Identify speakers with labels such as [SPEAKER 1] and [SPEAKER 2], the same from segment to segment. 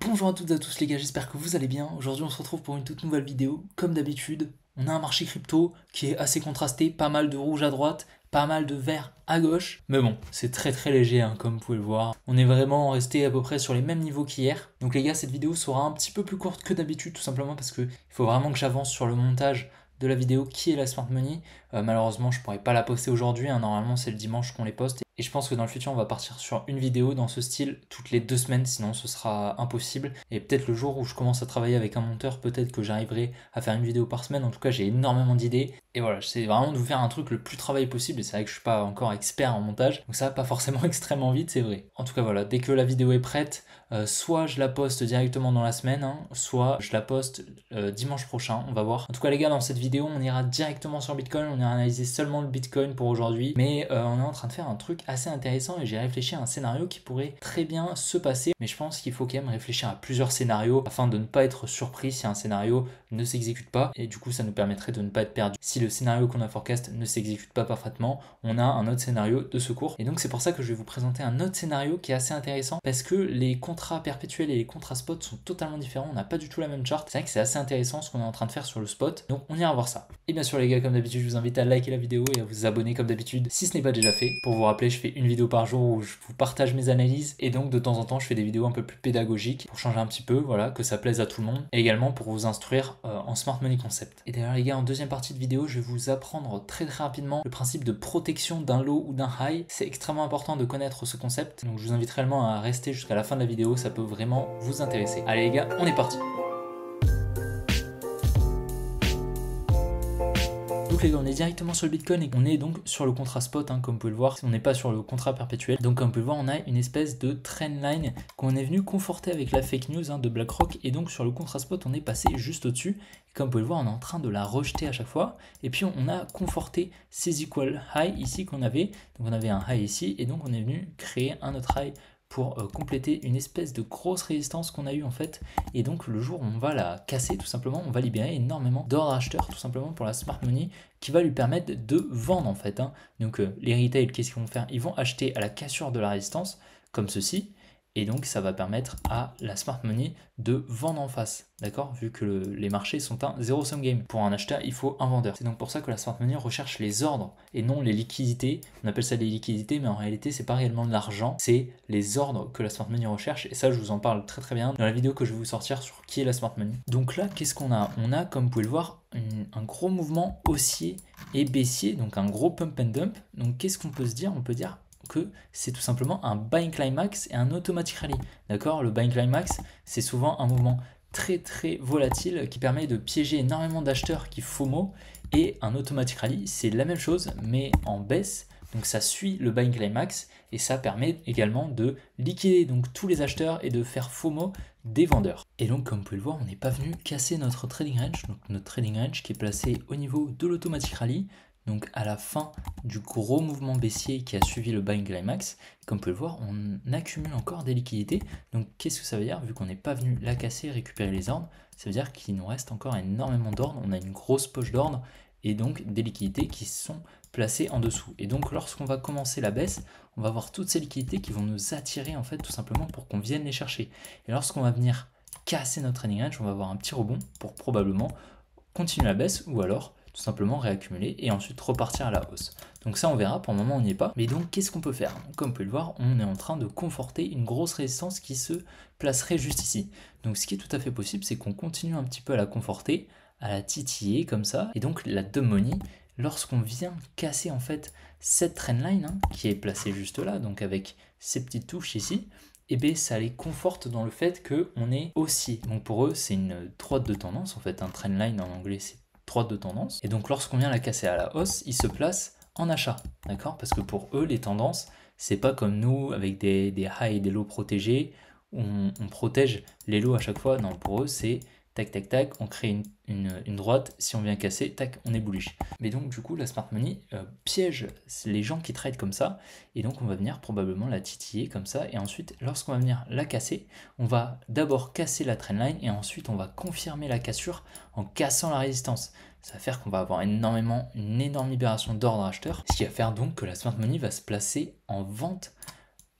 [SPEAKER 1] Bonjour à toutes et à tous les gars, j'espère que vous allez bien. Aujourd'hui on se retrouve pour une toute nouvelle vidéo. Comme d'habitude, on a un marché crypto qui est assez contrasté, pas mal de rouge à droite, pas mal de vert à gauche. Mais bon, c'est très léger hein, comme vous pouvez le voir. On est vraiment resté à peu près sur les mêmes niveaux qu'hier. Donc les gars, cette vidéo sera un petit peu plus courte que d'habitude tout simplement parce qu'il faut vraiment que j'avance sur le montage de la vidéo qui est la Smart Money. Malheureusement, je pourrais pas la poster aujourd'hui, hein. Normalement c'est le dimanche qu'on les poste. Et je pense que dans le futur, on va partir sur une vidéo dans ce style toutes les 2 semaines, sinon ce sera impossible. Et peut-être le jour où je commence à travailler avec un monteur, peut-être que j'arriverai à faire une vidéo par semaine. En tout cas, j'ai énormément d'idées. Et voilà, j'essaie vraiment de vous faire un truc le plus travaillé possible. Et c'est vrai que je suis pas encore expert en montage, donc ça va pas forcément extrêmement vite, c'est vrai. En tout cas, voilà, dès que la vidéo est prête, soit je la poste directement dans la semaine, hein, soit je la poste dimanche prochain, on va voir. En tout cas les gars, dans cette vidéo, on ira directement sur Bitcoin, on ira analyser seulement le Bitcoin pour aujourd'hui, mais on est en train de faire un truc assez intéressant et j'ai réfléchi à un scénario qui pourrait très bien se passer, mais je pense qu'il faut quand même réfléchir à plusieurs scénarios afin de ne pas être surpris si un scénario ne s'exécute pas, et du coup ça nous permettrait de ne pas être perdu. Si le scénario qu'on a forecast ne s'exécute pas parfaitement, on a un autre scénario de secours, et donc c'est pour ça que je vais vous présenter un autre scénario qui est assez intéressant parce que les contrats perpétuels et les contrats spot sont totalement différents, on n'a pas du tout la même charte. C'est vrai que c'est assez intéressant ce qu'on est en train de faire sur le spot, donc on ira voir ça. Et bien sûr les gars, comme d'habitude, je vous invite à liker la vidéo et à vous abonner comme d'habitude si ce n'est pas déjà fait. Pour vous rappeler, je fais une vidéo par jour où je vous partage mes analyses, et donc de temps en temps je fais des vidéos un peu plus pédagogiques pour changer un petit peu, voilà, que ça plaise à tout le monde, et également pour vous instruire en Smart Money Concept. Et d'ailleurs les gars, en deuxième partie de vidéo, je vais vous apprendre très rapidement le principe de protection d'un low ou d'un high. C'est extrêmement important de connaître ce concept, donc je vous invite réellement à rester jusqu'à la fin de la vidéo, ça peut vraiment vous intéresser. Allez les gars, on est parti. Donc les gars, on est directement sur le Bitcoin et on est donc sur le contrat spot, hein, comme vous pouvez le voir. On n'est pas sur le contrat perpétuel. Donc comme vous pouvez le voir, on a une espèce de trendline qu'on est venu conforter avec la fake news de BlackRock, et donc sur le contrat spot, on est passé juste au-dessus. Et comme vous pouvez le voir, on est en train de la rejeter à chaque fois. Et puis on a conforté ces equal high ici qu'on avait. Donc on avait un high ici, et donc on est venu créer un autre high pour compléter une espèce de grosse résistance qu'on a eu en fait, et donc le jour où on va la casser tout simplement, on va libérer énormément d'ordre acheteur tout simplement pour la Smart Money, qui va lui permettre de vendre en fait, hein. Donc les retail, qu'est-ce qu'ils vont faire? Ils vont acheter à la cassure de la résistance comme ceci, et donc ça va permettre à la Smart Money de vendre en face, d'accord? Vu que les marchés sont un zero sum game. Pour un acheteur, il faut un vendeur. C'est donc pour ça que la Smart Money recherche les ordres et non les liquidités. On appelle ça des liquidités, mais en réalité, c'est pas réellement de l'argent, c'est les ordres que la Smart Money recherche, et ça, je vous en parle très bien dans la vidéo que je vais vous sortir sur qui est la Smart Money. Donc là, qu'est-ce qu'on a? On a, comme vous pouvez le voir, un gros mouvement haussier et baissier, donc un gros pump and dump. Donc qu'est-ce qu'on peut se dire? On peut dire que c'est tout simplement un buying climax et un automatic rally. D'accord? Le buying climax, c'est souvent un mouvement très volatile qui permet de piéger énormément d'acheteurs qui FOMO, et un automatic rally, c'est la même chose mais en baisse. Donc ça suit le buying climax et ça permet également de liquider donc tous les acheteurs et de faire FOMO des vendeurs. Et donc comme vous pouvez le voir, on n'est pas venu casser notre trading range, donc notre trading range qui est placé au niveau de l'automatic rally, donc à la fin du gros mouvement baissier qui a suivi le buying climax. Comme vous pouvez le voir, on accumule encore des liquidités. Donc qu'est-ce que ça veut dire? Vu qu'on n'est pas venu la casser, récupérer les ordres, ça veut dire qu'il nous reste encore énormément d'ordres. On a une grosse poche d'ordres et donc des liquidités qui sont placées en dessous. Et donc lorsqu'on va commencer la baisse, on va avoir toutes ces liquidités qui vont nous attirer en fait tout simplement pour qu'on vienne les chercher. Et lorsqu'on va venir casser notre trading range, on va avoir un petit rebond pour probablement continuer la baisse, ou alors tout simplement réaccumuler et ensuite repartir à la hausse. Donc ça on verra, pour le moment on n'y est pas. Mais donc qu'est-ce qu'on peut faire? Comme vous pouvez le voir, on est en train de conforter une grosse résistance qui se placerait juste ici. Donc ce qui est tout à fait possible, c'est qu'on continue un petit peu à la conforter, à la titiller comme ça, et donc la dumb money, lorsqu'on vient casser en fait cette trendline qui est placée juste là, donc avec ces petites touches ici, et bien ça les conforte dans le fait qu'on est haussier. Donc pour eux c'est une droite de tendance, en fait un trendline en anglais c'est droite de tendance, et donc lorsqu'on vient la casser à la hausse, ils se placent en achat, d'accord? Parce que pour eux les tendances, c'est pas comme nous avec des highs et des lows protégés, on protège les lows à chaque fois. Non, pour eux c'est tac, on crée une droite, si on vient casser, tac, on est bullish. Mais donc du coup, la Smart Money piège les gens qui trade comme ça, et donc on va venir probablement la titiller comme ça, et ensuite, lorsqu'on va venir la casser, on va d'abord casser la trendline, et ensuite on va confirmer la cassure en cassant la résistance. Ça va faire qu'on va avoir une énorme libération d'ordre acheteur, ce qui va faire donc que la Smart Money va se placer en vente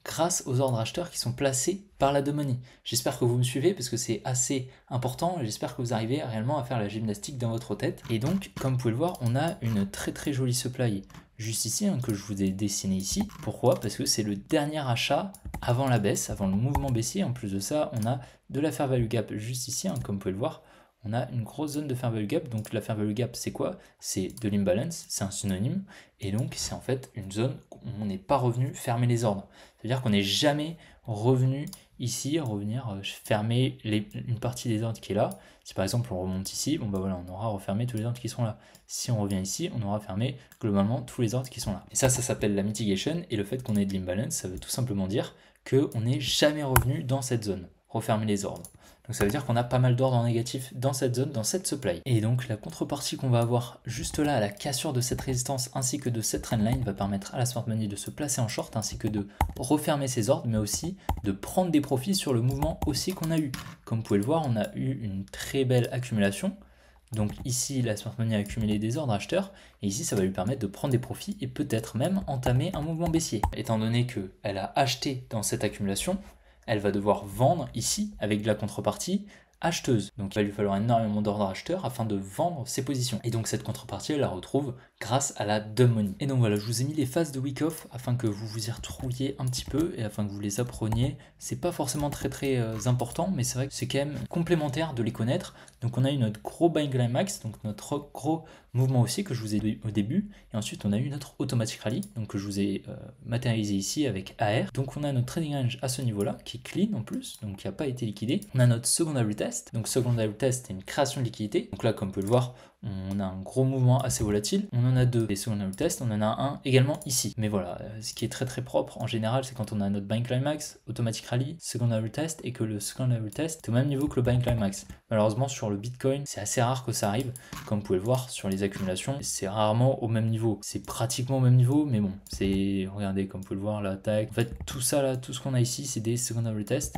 [SPEAKER 1] grâce aux ordres acheteurs qui sont placés par la Money. J'espère que vous me suivez parce que c'est assez important. J'espère que vous arrivez réellement à faire la gymnastique dans votre tête. Et donc, comme vous pouvez le voir, on a une très très jolie supply juste ici, hein, que je vous ai dessiné ici. Pourquoi? Parce que c'est le dernier achat avant la baisse, avant le mouvement baissier. En plus de ça, on a de la fair value gap juste ici, hein, comme vous pouvez le voir. On a une grosse zone de fair value gap. Donc la fair value gap, c'est quoi? C'est de l'imbalance, c'est un synonyme. Et donc c'est en fait une zone où on n'est pas revenu fermer les ordres. C'est-à-dire qu'on n'est jamais revenu ici, revenir fermer une partie des ordres qui est là. Si par exemple on remonte ici, bon bah voilà, on aura refermé tous les ordres qui sont là. Si on revient ici, on aura fermé globalement tous les ordres qui sont là. Et ça s'appelle la mitigation, et le fait qu'on ait de l'imbalance, ça veut tout simplement dire qu'on n'est jamais revenu dans cette zone, refermer les ordres. Donc ça veut dire qu'on a pas mal d'ordres négatifs dans cette zone, dans cette supply. Et donc la contrepartie qu'on va avoir juste là à la cassure de cette résistance ainsi que de cette trendline va permettre à la smart money de se placer en short ainsi que de refermer ses ordres, mais aussi de prendre des profits sur le mouvement haussier qu'on a eu. Comme vous pouvez le voir, on a eu une très belle accumulation. Donc ici, la smart money a accumulé des ordres acheteurs, et ici, ça va lui permettre de prendre des profits et peut-être même entamer un mouvement baissier. Étant donné qu'elle a acheté dans cette accumulation, elle va devoir vendre ici avec de la contrepartie acheteuse. Donc il va lui falloir énormément d'ordres acheteurs afin de vendre ses positions. Et donc cette contrepartie, elle la retrouve grâce à la dumb money. Et donc voilà, je vous ai mis les phases de week off afin que vous vous y retrouviez un petit peu et afin que vous les appreniez. C'est pas forcément très important, mais c'est vrai que c'est quand même complémentaire de les connaître. Donc on a eu notre gros buying climax, donc notre gros mouvement aussi que je vous ai dit au début, et ensuite on a eu notre automatic rally, donc que je vous ai matérialisé ici avec AR. Donc on a notre trading range à ce niveau-là qui est clean en plus, donc qui n'a pas été liquidé. On a notre secondary test, donc secondary test c'est une création de liquidité. Donc là, comme vous pouvez le voir, on a un gros mouvement assez volatile. On en a deux des secondary tests, on en a un également ici. Mais voilà, ce qui est très propre en général, c'est quand on a notre buying climax, automatic rally, secondary test, et que le secondary test est au même niveau que le buying climax. Malheureusement, sur le Bitcoin, c'est assez rare que ça arrive. Comme vous pouvez le voir sur les accumulations, c'est rarement au même niveau. C'est pratiquement au même niveau, mais bon, c'est, regardez, comme vous pouvez le voir, l'attaque. En fait, tout ça là, tout ce qu'on a ici, c'est des secondary tests.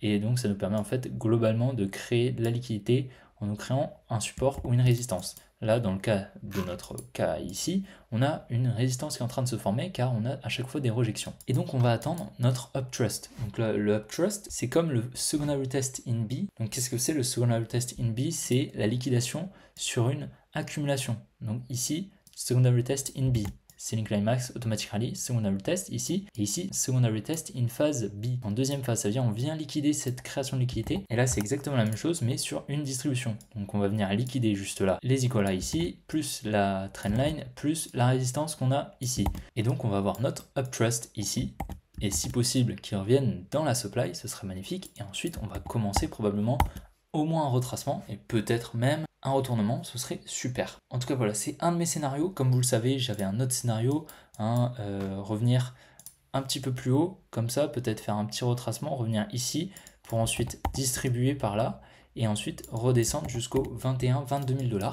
[SPEAKER 1] Et donc, ça nous permet en fait globalement de créer de la liquidité en nous créant un support ou une résistance. Là, dans le cas de notre cas ici, on a une résistance qui est en train de se former car on a à chaque fois des rejections. Et donc, on va attendre notre uptrust. Donc, le uptrust, c'est comme le secondary test in B. Donc, qu'est-ce que c'est le secondary test in B? C'est la liquidation sur une accumulation. Donc, ici, secondary test in B. Selling climax, automatic rally, secondary test ici, et ici, secondary test in phase B. En deuxième phase, ça veut dire on vient liquider cette création de liquidité, et là c'est exactement la même chose, mais sur une distribution. Donc on va venir liquider juste là les equal ici, plus la trendline, plus la résistance qu'on a ici. Et donc on va avoir notre uptrust ici, et si possible qu'ils reviennent dans la supply, ce serait magnifique, et ensuite on va commencer probablement au moins un retracement, et peut-être même un retournement, ce serait super. En tout cas voilà, c'est un de mes scénarios. Comme vous le savez, j'avais un autre scénario, revenir un petit peu plus haut, comme ça, peut-être faire un petit retracement, revenir ici, pour ensuite distribuer par là, et ensuite redescendre jusqu'aux 22 000 $.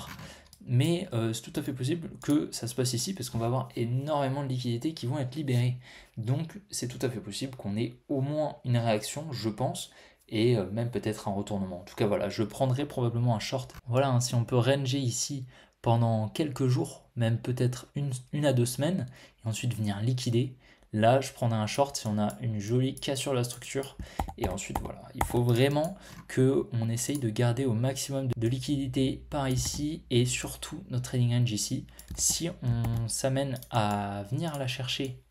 [SPEAKER 1] Mais c'est tout à fait possible que ça se passe ici, parce qu'on va avoir énormément de liquidités qui vont être libérées. Donc c'est tout à fait possible qu'on ait au moins une réaction, je pense, et même peut-être un retournement. En tout cas voilà, je prendrai probablement un short. Voilà, hein, si on peut ranger ici pendant quelques jours, même peut-être une à 2 semaines, et ensuite venir liquider, là je prendrai un short si on a une jolie cassure de la structure. Et ensuite voilà, il faut vraiment qu'on essaye de garder au maximum de liquidité par ici, et surtout notre trading range ici. Si on s'amène à venir la chercher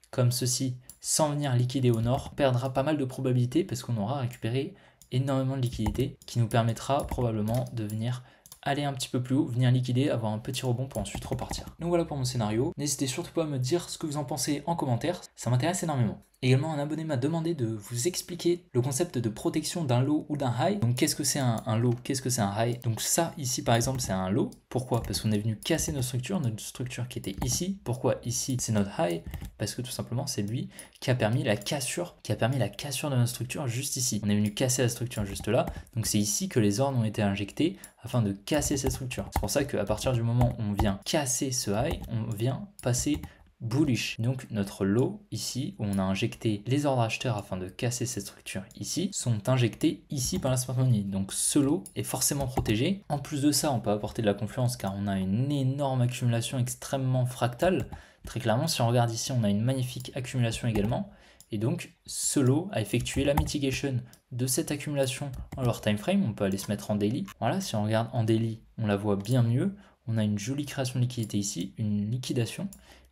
[SPEAKER 1] comme ceci, sans venir liquider au nord, on perdra pas mal de probabilités parce qu'on aura récupéré énormément de liquidité qui nous permettra probablement de venir aller un petit peu plus haut, venir liquider, avoir un petit rebond pour ensuite repartir. Donc voilà pour mon scénario. N'hésitez surtout pas à me dire ce que vous en pensez en commentaire, ça m'intéresse énormément. Également, un abonné m'a demandé de vous expliquer le concept de protection d'un low ou d'un high. Donc qu'est-ce que c'est un low, qu'est-ce que c'est un high? Donc ça, ici par exemple, c'est un low. Pourquoi? Parce qu'on est venu casser notre structure qui était ici. Pourquoi ici c'est notre high? Parce que tout simplement c'est lui qui a permis la cassure, de notre structure juste ici. On est venu casser la structure juste là. Donc c'est ici que les ordres ont été injectés afin de casser cette structure. C'est pour ça qu'à partir du moment où on vient casser ce high, on vient passer bullish. Donc notre lot ici, où on a injecté les ordres acheteurs afin de casser cette structure ici, sont injectés ici par la smart money. Donc ce lot est forcément protégé. En plus de ça, on peut apporter de la confiance car on a une énorme accumulation extrêmement fractale. Très clairement, si on regarde ici, on a une magnifique accumulation également. Et donc ce lot a effectué la mitigation de cette accumulation en lower time frame. On peut aller se mettre en daily. Voilà, si on regarde en daily, on la voit bien mieux. On a une jolie création de liquidité ici, une liquidation.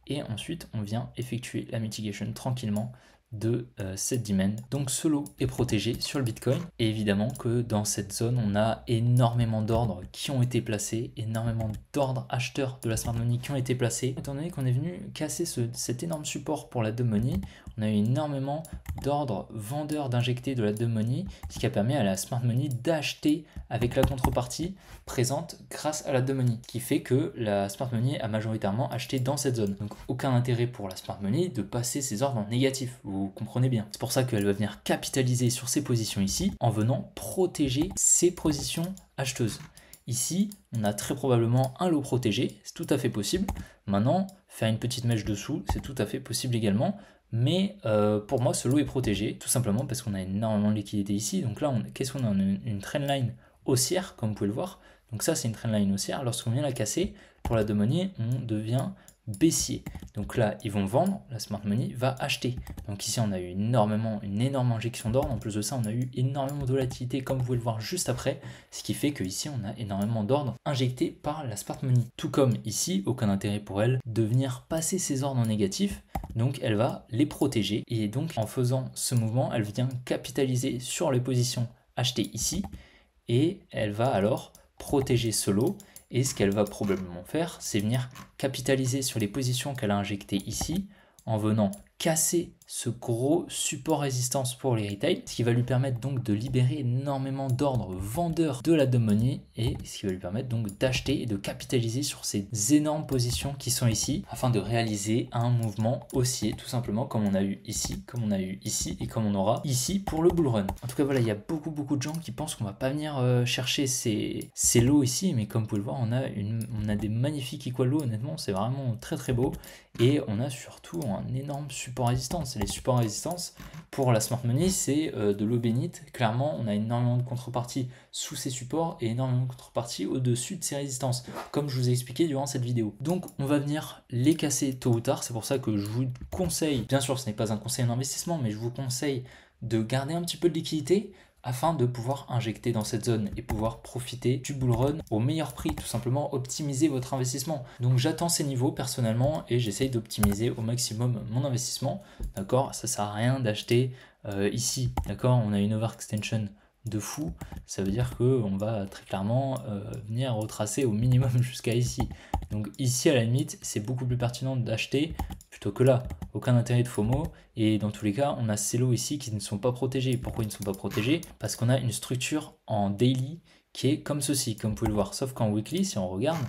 [SPEAKER 1] Et ensuite, on vient effectuer la mitigation tranquillement de cette demand. Donc ce lot est protégé sur le Bitcoin. Et évidemment que dans cette zone, on a énormément d'ordres qui ont été placés, énormément d'ordres acheteurs de la smart money qui ont été placés. Étant donné qu'on est venu casser cet énorme support pour la dumb money, on a eu énormément d'ordres vendeurs d'injecter de la dumb money, ce qui a permis à la smart money d'acheter avec la contrepartie présente grâce à la dumb money, qui fait que la smart money a majoritairement acheté dans cette zone. Donc aucun intérêt pour la smart money de passer ses ordres en négatif, vous comprenez bien. C'est pour ça qu'elle va venir capitaliser sur ses positions ici en venant protéger ses positions acheteuses. Ici, on a très probablement un lot protégé, c'est tout à fait possible. Maintenant, faire une petite mèche dessous, c'est tout à fait possible également. Mais pour moi, ce lot est protégé, tout simplement parce qu'on a énormément de liquidité ici. Donc là, qu'est-ce qu'on a? On a une trendline haussière, comme vous pouvez le voir. Donc ça, c'est une trendline haussière. Lorsqu'on vient la casser, pour la dumb money, on devient baissier. Donc là, ils vont vendre, la smart money va acheter. Donc ici, on a eu une énorme injection d'ordre. En plus de ça, on a eu énormément de volatilité, comme vous pouvez le voir juste après, ce qui fait qu'ici, on a énormément d'ordre injectés par la smart money. Tout comme ici, aucun intérêt pour elle de venir passer ses ordres en négatif. Donc elle va les protéger. Et donc, en faisant ce mouvement, elle vient capitaliser sur les positions achetées ici. Et elle va alors protéger ce lot. Et ce qu'elle va probablement faire, c'est venir capitaliser sur les positions qu'elle a injectées ici en venant casser ce gros support résistance pour les retail, ce qui va lui permettre donc de libérer énormément d'ordres vendeurs de la dumb money et ce qui va lui permettre donc d'acheter et de capitaliser sur ces énormes positions qui sont ici afin de réaliser un mouvement haussier tout simplement comme on a eu ici, comme on a eu ici et comme on aura ici pour le bull run. En tout cas voilà, il y a beaucoup de gens qui pensent qu'on va pas venir chercher ces lots ici, mais comme vous pouvez le voir, on a des magnifiques equal lows, honnêtement c'est vraiment très beau et on a surtout un énorme support résistance. Les supports résistance pour la smart money, c'est de l'eau bénite. Clairement, on a énormément de contreparties sous ces supports et énormément de contreparties au-dessus de ces résistances, comme je vous ai expliqué durant cette vidéo. Donc, on va venir les casser tôt ou tard. C'est pour ça que je vous conseille, bien sûr, ce n'est pas un conseil en investissement, mais je vous conseille de garder un petit peu de liquidité afin de pouvoir injecter dans cette zone et pouvoir profiter du bull run au meilleur prix, tout simplement optimiser votre investissement. Donc j'attends ces niveaux personnellement et j'essaye d'optimiser au maximum mon investissement, d'accord? Ça sert à rien d'acheter ici, d'accord? On a une overextension de fou, ça veut dire qu'on va très clairement venir retracer au minimum jusqu'à ici. Donc ici à la limite c'est beaucoup plus pertinent d'acheter plutôt que là, aucun intérêt de FOMO et dans tous les cas on a ces lots ici qui ne sont pas protégés. Pourquoi ils ne sont pas protégés? Parce qu'on a une structure en daily qui est comme ceci, comme vous pouvez le voir, sauf qu'en weekly si on regarde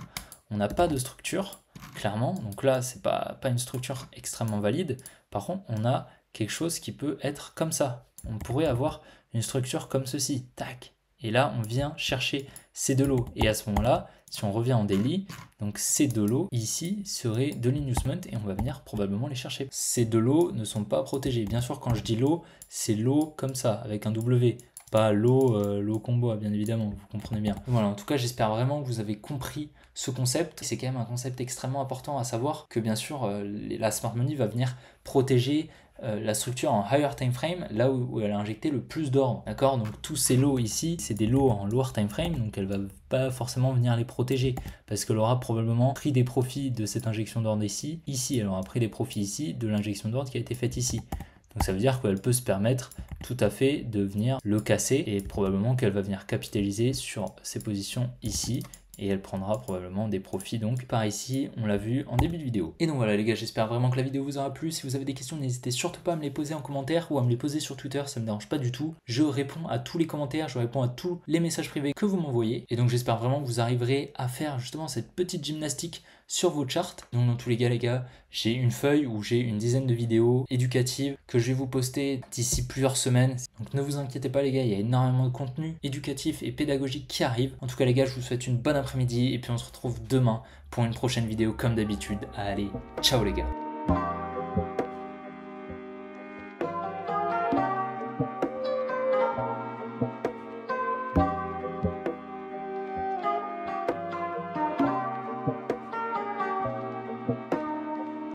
[SPEAKER 1] on n'a pas de structure clairement, donc là c'est pas une structure extrêmement valide. Par contre on a quelque chose qui peut être comme ça, on pourrait avoir une structure comme ceci, tac, et là on vient chercher ces deux lots et à ce moment là si on revient en daily, donc ces deux lots ici seraient de l'inducement et on va venir probablement les chercher. Ces deux lots ne sont pas protégés, bien sûr quand je dis lot, c'est lot comme ça avec un W, pas lot combo bien évidemment, vous comprenez bien. Voilà, en tout cas j'espère vraiment que vous avez compris ce concept. C'est quand même un concept extrêmement important à savoir que bien sûr la smart money va venir protéger la structure en higher time frame, là où elle a injecté le plus d'ordre, d'accord? Donc tous ces lots ici, c'est des lots en lower time frame, donc elle va pas forcément venir les protéger, parce qu'elle aura probablement pris des profits de cette injection d'ordre ici, elle aura pris des profits ici de l'injection d'ordre qui a été faite ici. Donc ça veut dire qu'elle peut se permettre tout à fait de venir le casser, et probablement qu'elle va venir capitaliser sur ces positions ici, et elle prendra probablement des profits donc par ici, on l'a vu en début de vidéo. Et donc voilà les gars, j'espère vraiment que la vidéo vous aura plu. Si vous avez des questions, n'hésitez surtout pas à me les poser en commentaire ou à me les poser sur Twitter, ça me dérange pas du tout. Je réponds à tous les commentaires, je réponds à tous les messages privés que vous m'envoyez. Et donc j'espère vraiment que vous arriverez à faire justement cette petite gymnastique sur vos charts. Donc dans tous les cas les gars, j'ai une feuille où j'ai une dizaine de vidéos éducatives que je vais vous poster d'ici plusieurs semaines. Donc ne vous inquiétez pas les gars, il y a énormément de contenu éducatif et pédagogique qui arrive. En tout cas les gars, je vous souhaite une bonne après-midi et puis on se retrouve demain pour une prochaine vidéo comme d'habitude. Allez, ciao les gars.